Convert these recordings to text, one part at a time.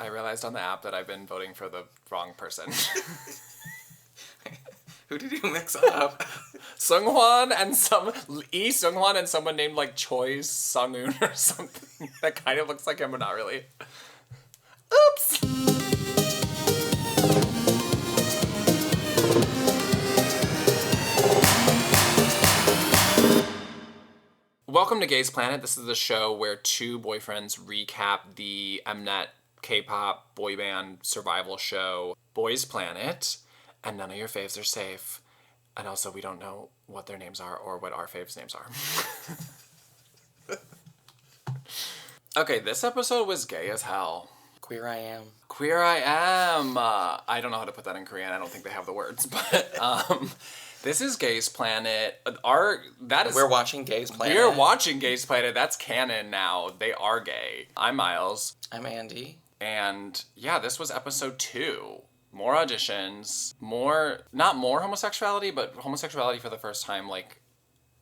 I realized on the app that I've been voting for the wrong person. Who did you mix up? Seunghwan and Seunghwan and someone named like Choi Sung-un or something that kind of looks like him but not really. Oops! Welcome to Gaze Planet. This is the show where two boyfriends recap the Mnet K-pop boy band survival show, Boys Planet, and none of your faves are safe. And also, we don't know what their names are or what our faves' names are. Okay, this episode was gay as hell. Queer I am. Queer I am. I don't know how to put that in Korean. I don't think they have the words, but this is Gaze Planet. We're watching Gaze Planet. We're watching Gaze Planet. That's canon now. They are gay. I'm Miles. I'm Andy. And yeah, this was episode 2. More auditions. Not more homosexuality, but homosexuality for the first time. Like,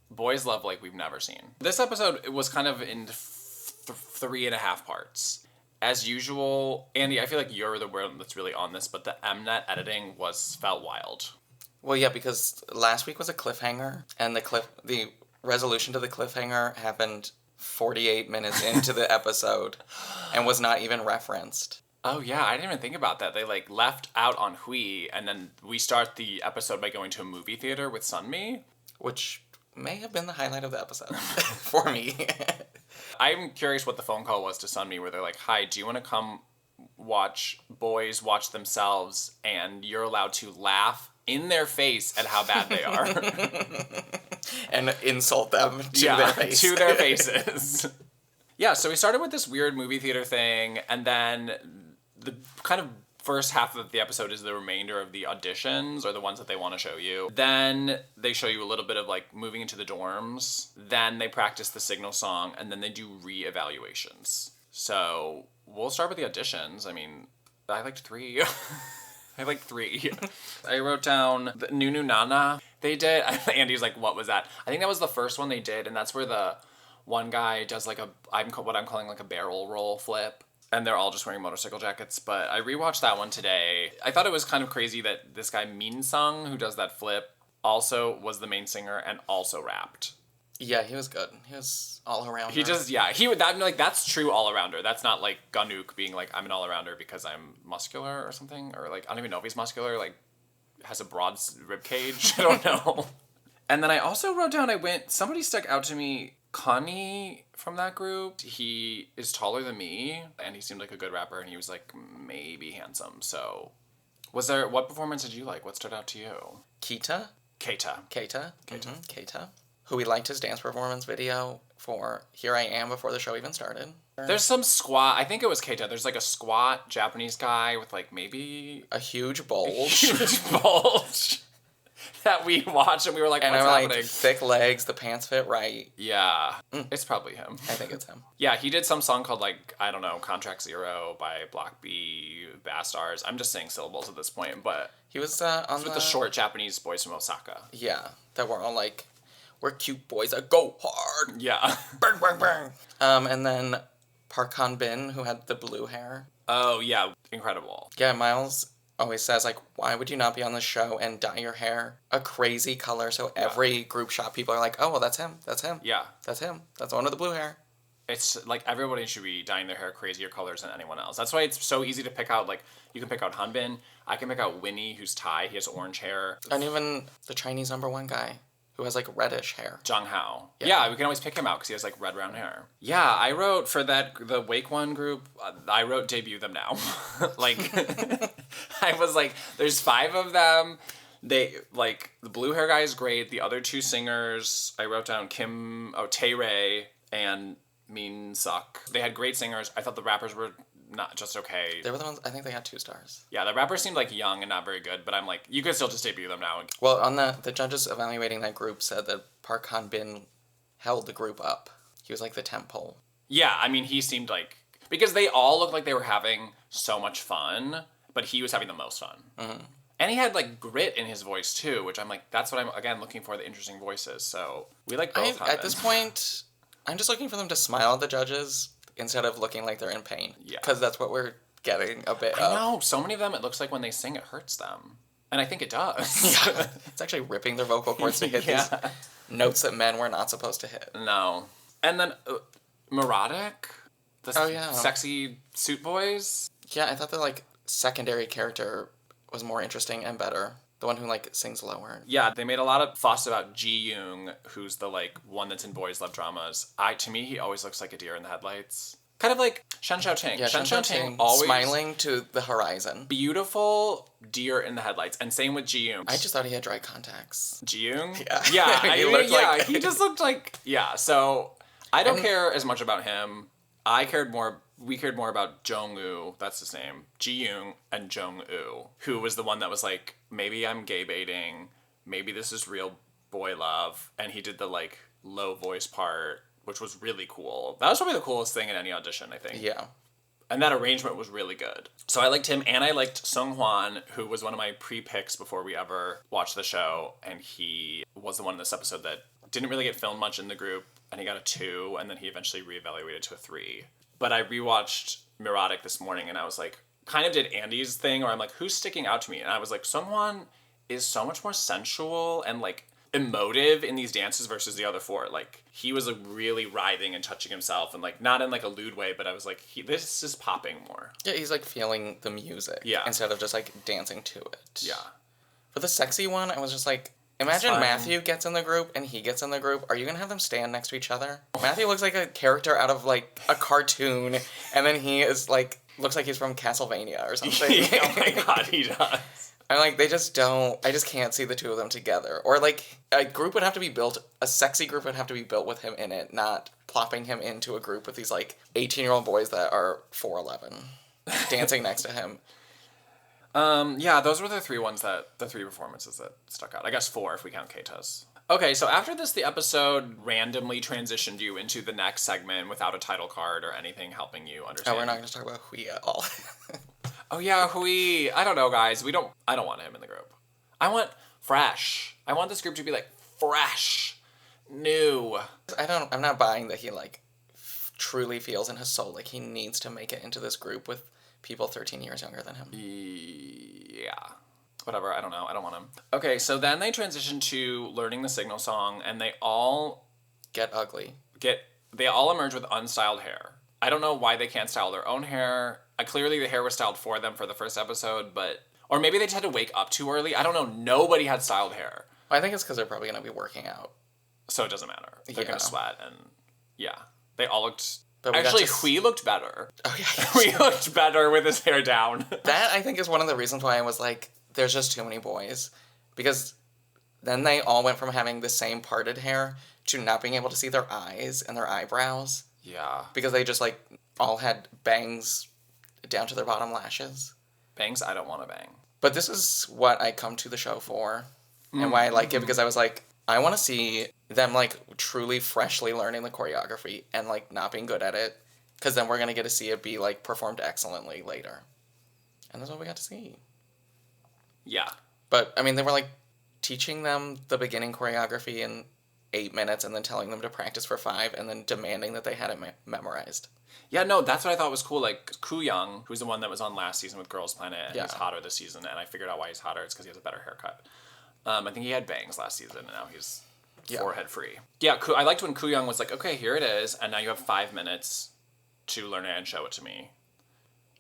boys love like we've never seen. This episode was kind of in 3.5 parts. As usual, Andy, I feel like you're the one that's really on this, but the Mnet editing felt wild. Well, yeah, because last week was a cliffhanger, and the resolution to the cliffhanger happened 48 minutes into the episode, and was not even referenced. Oh yeah, I didn't even think about that. They like left out on Hui, and then we start the episode by going to a movie theater with Sunmi. Which may have been the highlight of the episode, for me. I'm curious what the phone call was to Sunmi, where they're like, hi, do you want to come watch boys watch themselves, and you're allowed to laugh in their face at how bad they are. And insult them to their face. To their faces. Yeah, so we started with this weird movie theater thing, and then the kind of first half of the episode is the remainder of the auditions, or the ones that they want to show you. Then they show you a little bit of like moving into the dorms. Then they practice the signal song, and then they do re-evaluations. So we'll start with the auditions. I mean, I liked 3. I like 3. I wrote down the Nunu Nana they did. Andy's like, what was that? I think that was the first one they did, and that's where the one guy does like what I'm calling like a barrel roll flip, and they're all just wearing motorcycle jackets. But I rewatched that one today. I thought it was kind of crazy that this guy Min Sung, who does that flip, also was the main singer and also rapped. Yeah, he was good. He was all around. That's true all arounder. That's not like Ganuk being like, I'm an all arounder because I'm muscular or something, or like I don't even know if he's muscular, like has a broad rib cage. I don't know. And then I also wrote down, somebody stuck out to me, Connie from that group. He is taller than me, and he seemed like a good rapper, and he was like maybe handsome. So, what performance did you like? What stood out to you? Keita. Who we liked his dance performance video for Here I Am before the show even started. There's some squat, I think it was Keita, there's like a squat Japanese guy with like maybe... a huge bulge. That we watched and we were like, what's happening? Like, thick legs, the pants fit right. Yeah, It's probably him. I think it's him. Yeah, he did some song called like, I don't know, Contract Zero by Block B, Bastars. I'm just saying syllables at this point, but... He was with the short Japanese boys from Osaka. Yeah, that were all like... We're cute boys that go hard. Yeah. Burn, burn, burn. And then Park Han-bin, who had the blue hair. Oh, yeah. Incredible. Yeah, Miles always says, like, why would you not be on the show and dye your hair a crazy color so every group shot people are like, oh, well, that's him. That's him. Yeah. That's him. That's the one with the blue hair. It's like everybody should be dyeing their hair crazier colors than anyone else. That's why it's so easy to pick out, like, you can pick out Hanbin. I can pick out Winnie, who's Thai. He has orange hair. And even the Chinese #1 guy. Who has, like, reddish hair. Zhang Hao. Yeah, we can always pick him out because he has, like, red round hair. Yeah, I wrote for the Wake One group, I wrote debut them now. Like, I was like, there's 5 of them. They, like, the blue hair guy is great. The other 2 singers, I wrote down Tae-rae and Min Suk. They had great singers. I thought the rappers were not just okay. They were the ones, I think they had 2 stars. Yeah, the rappers seemed like young and not very good, but I'm like, you could still just debut them now. Well, on the judges evaluating that group said that Park Han-bin held the group up. He was like the tent pole. Yeah, I mean, he seemed like, because they all looked like they were having so much fun, but he was having the most fun. Mm-hmm. And he had like grit in his voice too, which I'm like, that's what I'm, again, looking for, the interesting voices. So we like both. At this point, I'm just looking for them to smile at the judges instead of looking like they're in pain. Yeah. Because that's what we're getting a bit I of. know, so many of them, it looks like when they sing, it hurts them. And I think it does. Yeah. It's actually ripping their vocal cords to hit these notes that men were not supposed to hit. No. And then Neurotic, the yeah. sexy suit boys. Yeah, I thought the, like, secondary character was more interesting and better. The one who, like, sings lower. Yeah, they made a lot of fuss about Ji Young, who's the, like, one that's in Boys Love Dramas. To me, he always looks like a deer in the headlights. Kind of like Shen Xiaoting. Yeah, Shen Xiaoting always smiling to the horizon. Beautiful deer in the headlights. And same with Ji Young. I just thought he had dry contacts. Ji Young? Yeah. Yeah, He just looked like... Yeah, so I don't care as much about him. We cared more about Jong-woo, that's his name, Ji Young, and Jong-woo, who was the one that was like, maybe I'm gay baiting, maybe this is real boy love, and he did the, like, low voice part, which was really cool. That was probably the coolest thing in any audition, I think. Yeah. And that arrangement was really good. So I liked him, and I liked Sung Hwan, who was one of my pre-picks before we ever watched the show, and he was the one in this episode that didn't really get filmed much in the group, and he got a 2, and then he eventually reevaluated to a 3. But I rewatched Neurotic this morning, and I was like, kind of did Andy's thing, where I'm like, who's sticking out to me? And I was like, Sung Hwan is so much more sensual and, like, emotive in these dances versus the other 4. Like, he was, like, really writhing and touching himself, and, like, not in, like, a lewd way, but I was like, this is popping more. Yeah, he's, like, feeling the music. Yeah. Instead of just, like, dancing to it. Yeah. For the sexy one, I was just like, imagine Matthew gets in the group and he gets in the group. Are you going to have them stand next to each other? Matthew looks like a character out of, like, a cartoon, and then he is, like, looks like he's from Castlevania or something. Oh my god, he does. I'm like, I just can't see the two of them together. Or, like, a group would have to be built, a sexy group would have to be built with him in it, not plopping him into a group with these, like, 18-year-old boys that are 4'11", dancing next to him. Yeah, those were the 3 performances that stuck out. I guess 4 if we count Keita's. Okay, so after this, the episode randomly transitioned you into the next segment without a title card or anything helping you understand. Oh, we're not going to talk about Hui at all. Oh yeah, Hui. I don't know, guys. I don't want him in the group. I want fresh. I want this group to be, like, fresh, new. I'm not buying that he, like, truly feels in his soul like he needs to make it into this group with people 13 years younger than him. Yeah. Whatever, I don't know. I don't want him. Okay, so then they transition to learning the signal song, and they all get ugly. They all emerge with unstyled hair. I don't know why they can't style their own hair. Clearly the hair was styled for them for the first episode, or maybe they just had to wake up too early. I don't know. Nobody had styled hair. Well, I think it's because they're probably going to be working out. So it doesn't matter. They're going to sweat, and yeah. They all looked... But actually, Hui looked better. Oh, yeah. Hui looked better with his hair down. That, I think, is one of the reasons why I was like, there's just too many boys. Because then they all went from having the same parted hair to not being able to see their eyes and their eyebrows. Yeah. Because they just, like, all had bangs down to their bottom lashes. Bangs, I don't want to bang. But this is what I come to the show for. And why I like it, because I was like, I want to see them, like, truly freshly learning the choreography and, like, not being good at it. Because then we're going to get to see it be, like, performed excellently later. And that's what we got to see. Yeah. But, I mean, they were, like, teaching them the beginning choreography in 8 minutes and then telling them to practice for 5 and then demanding that they had it memorized. Yeah, no, that's what I thought was cool. Like, Koo Young, who's the one that was on last season with Girls Planet, and he's hotter this season, and I figured out why he's hotter. It's because he has a better haircut. I think he had bangs last season, and now he's forehead free. Yeah, I liked when Koo Young was like, okay, here it is, and now you have 5 minutes to learn it and show it to me.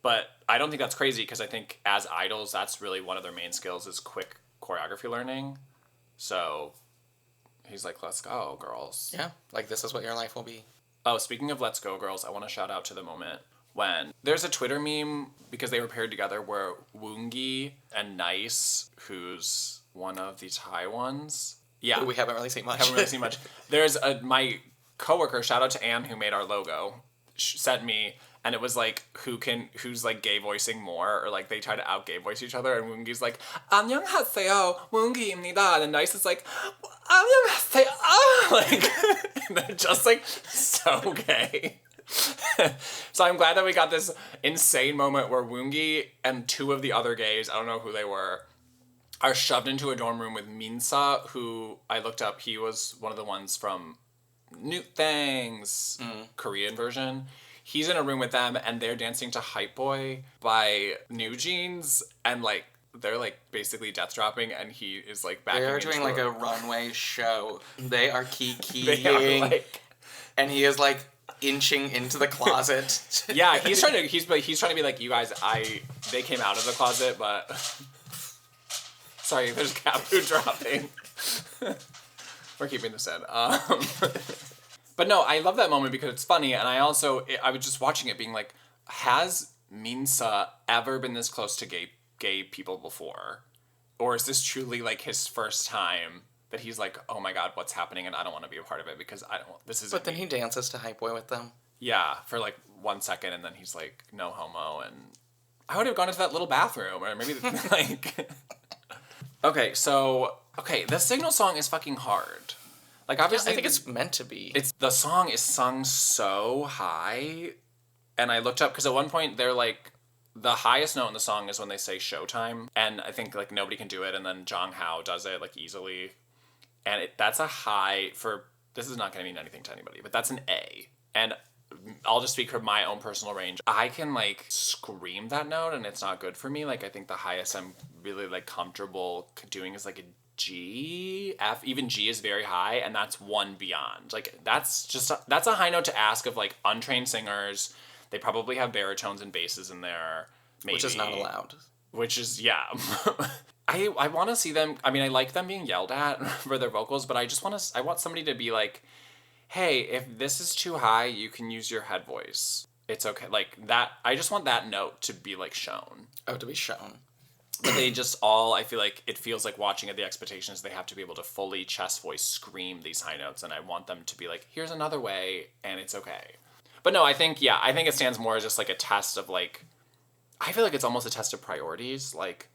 But I don't think that's crazy, because I think as idols, that's really one of their main skills is quick choreography learning. So he's like, let's go, girls. Yeah, like, this is what your life will be. Oh, speaking of Let's Go Girls, I want to shout out to the moment when there's a Twitter meme, because they were paired together, where Woongi and Nice, who's one of the Thai ones. Yeah. We haven't really seen much. There's my coworker, shout out to Anne, who made our logo, sent me, and it was like, who's like gay voicing more, or like they try to out gay voice each other, and Woongi's like, 안녕하세요, Woongi입니다, and Nice is like, 안녕하세요, like, and they're just like so gay. So I'm glad that we got this insane moment where Woongi and 2 of the other gays, I don't know who they were, are shoved into a dorm room with Minsa, who I looked up, he was one of the ones from Newt Thang's Korean version. he's in a room with them and they're dancing to Hype Boy by New Jeans, and like they're like basically death dropping, and he is like backing They're into doing like a runway show. They are they are kikiing. like, And he is like inching into the closet. yeah, he's trying to be like, you guys, they came out of the closet, but sorry, there's cat food dropping. We're keeping this in. But no, I love that moment because it's funny, and I was just watching it being like, has Minsa ever been this close to gay people before? Or is this truly like his first time that he's like, oh my god, what's happening, and I don't want to be a part of it because this isn't But then he dances to Hype Boy with them. Yeah, for like 1 second, and then he's like, no homo, and I would have gone into that little bathroom, or maybe like... Okay, the Signal song is fucking hard. Like, obviously... I think it's meant to be. The song is sung so high, and I looked up, because at one point, they're like, the highest note in the song is when they say showtime, and I think, like, nobody can do it, and then Jong Hao does it, like, easily, and that's a high for... This is not going to mean anything to anybody, but that's an A, and... I'll just speak from my own personal range. I can, like, scream that note, and it's not good for me. Like, I think the highest I'm really, like, comfortable doing is, like, a G, F. Even G is very high, and that's one beyond. Like, that's a high note to ask of, like, untrained singers. They probably have baritones and basses in there, maybe. Which is not allowed. Which is, yeah. I want to see them... I mean, I like them being yelled at for their vocals, but I want somebody to be, like... Hey, if this is too high, you can use your head voice. It's okay. Like, that, I just want that note to be, like, shown. Oh, to be shown. But they just all, I feel like, it feels like watching at the expectations, they have to be able to fully chest voice scream these high notes, and I want them to be like, here's another way, and it's okay. But no, I think it stands more as just, like, a test of, like, I feel like it's almost a test of priorities. Like,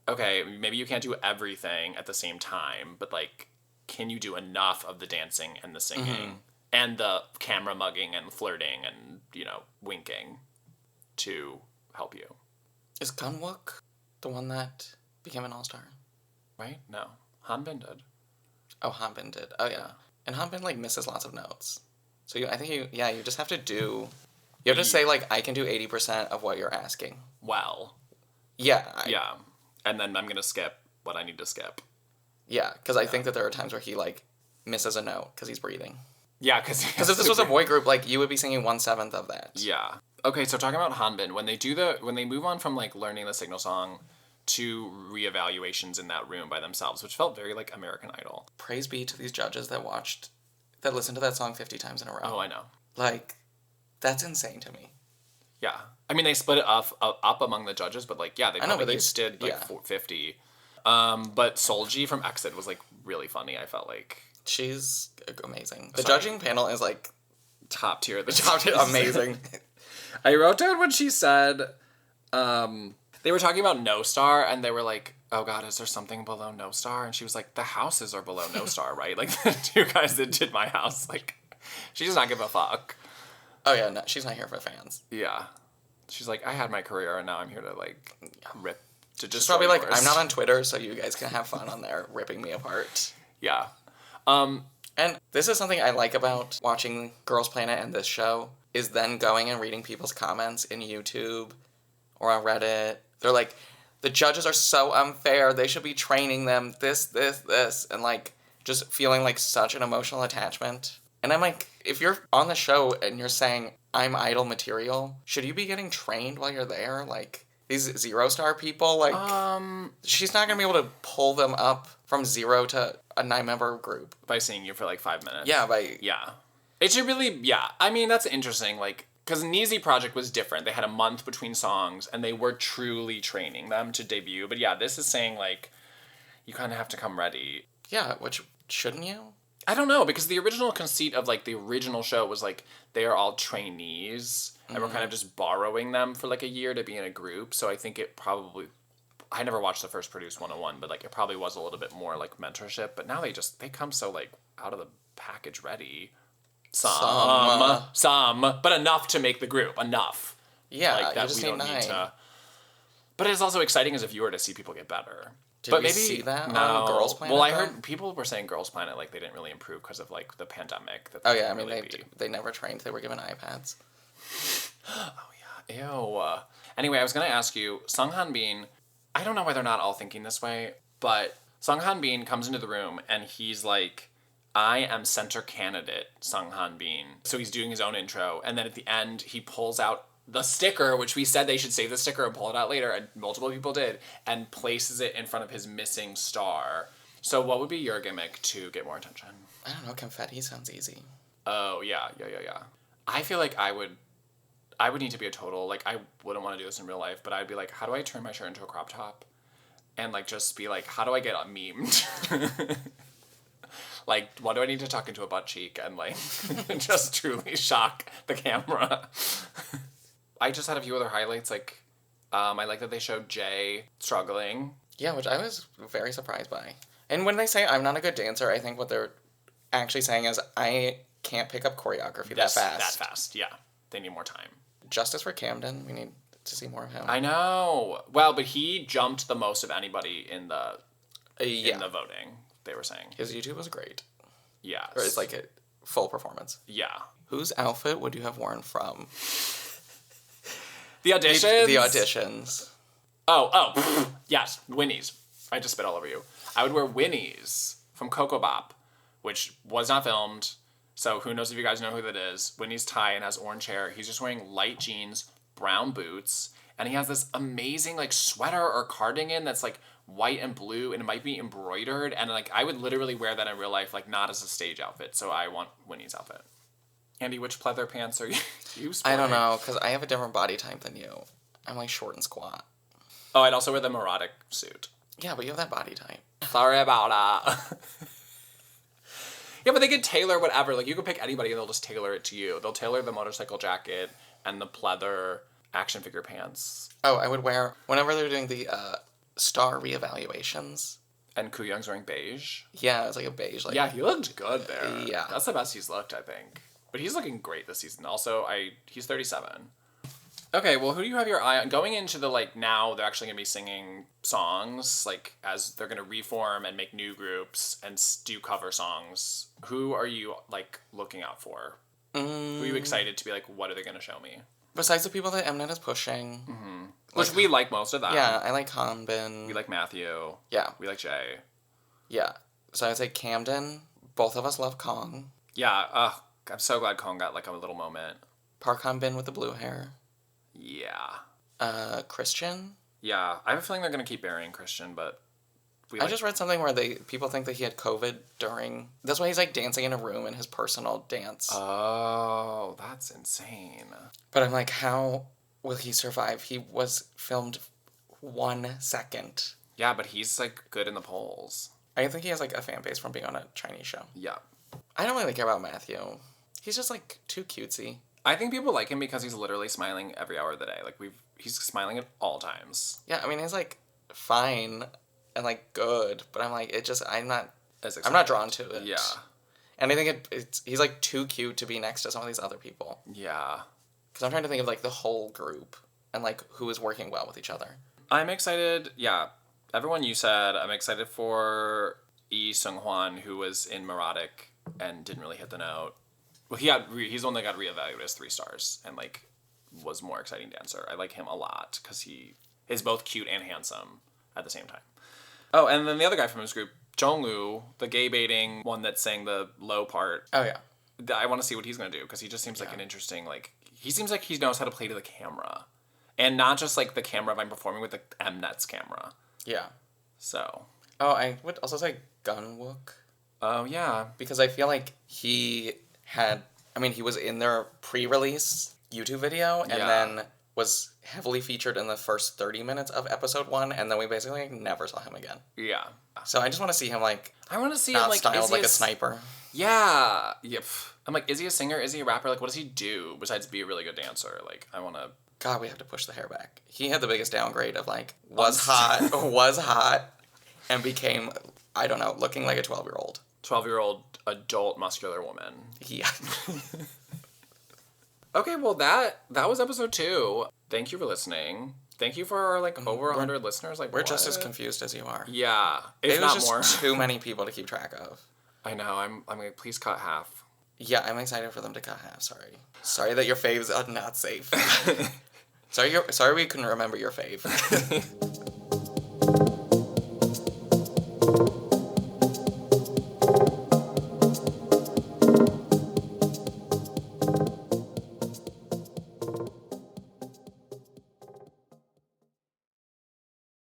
okay, maybe you can't do everything at the same time, but, like, can you do enough of the dancing and the singing and the camera mugging and flirting and, winking to help you? Is Gunwook the one that became an all-star? Right? No. Hanbin did. Oh, Hanbin did. Oh, yeah. And Hanbin, like, misses lots of notes. So I think you just have to do... You have to say, like, I can do 80% of what you're asking. Well. Yeah. Yeah. And then I'm going to skip what I need to skip. Yeah, because I think that there are times where he, like, misses a note because he's breathing. Yeah, because if this was a boy group, like, you would be singing 1/7 of that. Yeah. Okay, so talking about Hanbin, when they move on from, like, learning the Signal song to reevaluations in that room by themselves, which felt very, like, American Idol. Praise be to these judges that listened to that song 50 times in a row. Oh, I know. Like, that's insane to me. Yeah. I mean, they split it up among the judges, but, like, yeah, they probably did, like, 50. But Solji from Exit was, like, really funny, I felt like. She's amazing. The judging panel is, like... Top tier. Amazing. I wrote down when she said, they were talking about No Star, and they were like, oh god, is there something below No Star? And she was like, the houses are below No Star, right? Like, the two guys that did my house, like, she does not give a fuck. Oh yeah, no, she's not here for fans. Yeah. She's like, I had my career, and now I'm here to, like, rip... She's probably like, I'm not on Twitter, so you guys can have fun on there ripping me apart. Yeah. And this is something I like about watching Girls Planet and this show, is then going and reading people's comments in YouTube or on Reddit. They're like, the judges are so unfair, they should be training them, this, and, like, just feeling, like, such an emotional attachment. And I'm like, if you're on the show and you're saying, I'm idol material, should you be getting trained while you're there? Like... These 0-star people, like, she's not going to be able to pull them up from 0 to a 9-member group. By seeing you for, like, 5 minutes. Yeah, Yeah. It should really, yeah. I mean, that's interesting, like, because Neezy Project was different. They had a month between songs, and they were truly training them to debut. But yeah, this is saying, like, you kind of have to come ready. Yeah, which, shouldn't you? I don't know, because the original conceit of, like, the original show was, like, they are all trainees, and we're kind of just borrowing them for, like, a year to be in a group, so I think it probably... I never watched the first Produce 101, but, like, it probably was a little bit more, like, mentorship, but now they come so, like, out of the package ready. Some, but enough to make the group. Enough. Yeah, like, that you just we don't need 9. need to... But it's also exciting as a viewer to see people get better. Did we see that on Girls Planet? Well, I heard people were saying Girls Planet, like, they didn't really improve because of, like, the pandemic. Oh, yeah, I mean, they never trained. They were given iPads. Oh yeah, ew. Anyway, I was gonna ask you, Sung Han Bin. I don't know why they're not all thinking this way, but Sung Han Bin comes into the room and he's like, I am center candidate Sung Han Bin. So he's doing his own intro, and then at the end he pulls out the sticker, which we said they should save the sticker and pull it out later, and multiple people did, and places it in front of his missing star. So what would be your gimmick to get more attention? I don't know, confetti sounds easy. Oh, yeah. I feel like I would need to be a total, like, I wouldn't want to do this in real life, but I'd be like, how do I turn my shirt into a crop top? And, like, just be like, how do I get memed? Like, what do I need to tuck into a butt cheek and, like, just truly shock the camera? I just had a few other highlights, like, I like that they showed Jay struggling. Yeah, which I was very surprised by. And when they say I'm not a good dancer, I think what they're actually saying is I can't pick up choreography that fast. That fast, yeah. They need more time. Justice for Camden. We need to see more of him. I know. Well, but he jumped the most of anybody in the voting, they were saying. His YouTube was great. Yeah. Or it's like a full performance. Yeah. Whose outfit would you have worn from the auditions? The auditions. Oh. Yes, Winnie's. I just spit all over you. I would wear Winnie's from Coco Bop, which was not filmed. So who knows if you guys know who that is. Winnie's tie and has orange hair. He's just wearing light jeans, brown boots, and he has this amazing like sweater or cardigan that's like white and blue, and it might be embroidered, and like I would literally wear that in real life, like not as a stage outfit. So I want Winnie's outfit. Andy, which pleather pants are you sporting? I don't know, because I have a different body type than you. I'm like short and squat. Oh, I'd also wear the Morotic suit. Yeah, but you have that body type. Sorry about that. Yeah, but they could tailor whatever. Like, you could pick anybody and they'll just tailor it to you. They'll tailor the motorcycle jacket and the pleather action figure pants. Oh, I would wear, whenever they're doing the star reevaluations. And Kooyoung's wearing beige. Yeah, it's like a beige. Like, yeah, he looked good there. Yeah. That's the best he's looked, I think. But he's looking great this season. Also, he's 37. Okay, well, who do you have your eye on? Going into the, like, now they're actually going to be singing songs, like, as they're going to reform and make new groups and do cover songs. Who are you, like, looking out for? Who are you excited to be like, what are they going to show me? Besides the people that Mnet is pushing. Mm-hmm. Which we like most of them. Yeah, I like Hanbin. We like Matthew. Yeah. We like Jay. Yeah. So I'd say Camden. Both of us love Kong. Yeah, I'm so glad Kong got, like, a little moment. Park Hanbin with the blue hair. Yeah. Christian? Yeah, I have a feeling they're going to keep burying Christian, but... I just read something where people think that he had COVID during... That's why he's, like, dancing in a room in his personal dance. Oh, that's insane. But I'm like, how will he survive? He was filmed 1 second. Yeah, but he's, like, good in the polls. I think he has, like, a fan base from being on a Chinese show. Yeah. I don't really care about Matthew. He's just, like, too cutesy. I think people like him because he's literally smiling every hour of the day. Like, he's smiling at all times. Yeah, I mean, he's, like, fine and, like, good, but I'm like, I'm not drawn to it. Yeah. And I think he's, like, too cute to be next to some of these other people. Yeah. Because I'm trying to think of, like, the whole group and, like, who is working well with each other. I'm excited, yeah. Everyone you said, I'm excited for Lee Seung-hwan, who was in Morotic and didn't really hit the note. Well, he's the one that got reevaluated as 3 stars and, like, was more exciting dancer. I like him a lot because he is both cute and handsome at the same time. Oh, and then the other guy from his group, Jongwoo, the gay baiting one that sang the low part. Oh, yeah. I want to see what he's going to do because he just seems like an interesting, like, he seems like he knows how to play to the camera. And not just, like, the camera if I'm performing with the Mnet's camera. Yeah. So. Oh, I would also say Gunwook. Oh, yeah. Because I feel like he was in their pre-release YouTube video and then was heavily featured in the first 30 minutes of episode 1, and then we basically never saw him again. Yeah. So I just want to see him, like, I want to see not him, like, styled like a sniper. Yeah. Yep. I'm like, is he a singer? Is he a rapper? Like, what does he do besides be a really good dancer? Like, I want to... God, we have to push the hair back. He had the biggest downgrade of, like, was hot, and became, I don't know, looking like a 12-year-old. 12-year-old adult muscular woman. Yeah. Okay, well, that was episode 2. Thank you for listening. Thank you for our, like, over 100 listeners. Like, we're just as confused as you are. Yeah, if not more. Too many people to keep track of. I know. I'm like, please cut half. Yeah, I'm excited for them to cut half. Sorry that your faves are not safe. Sorry we couldn't remember your fave.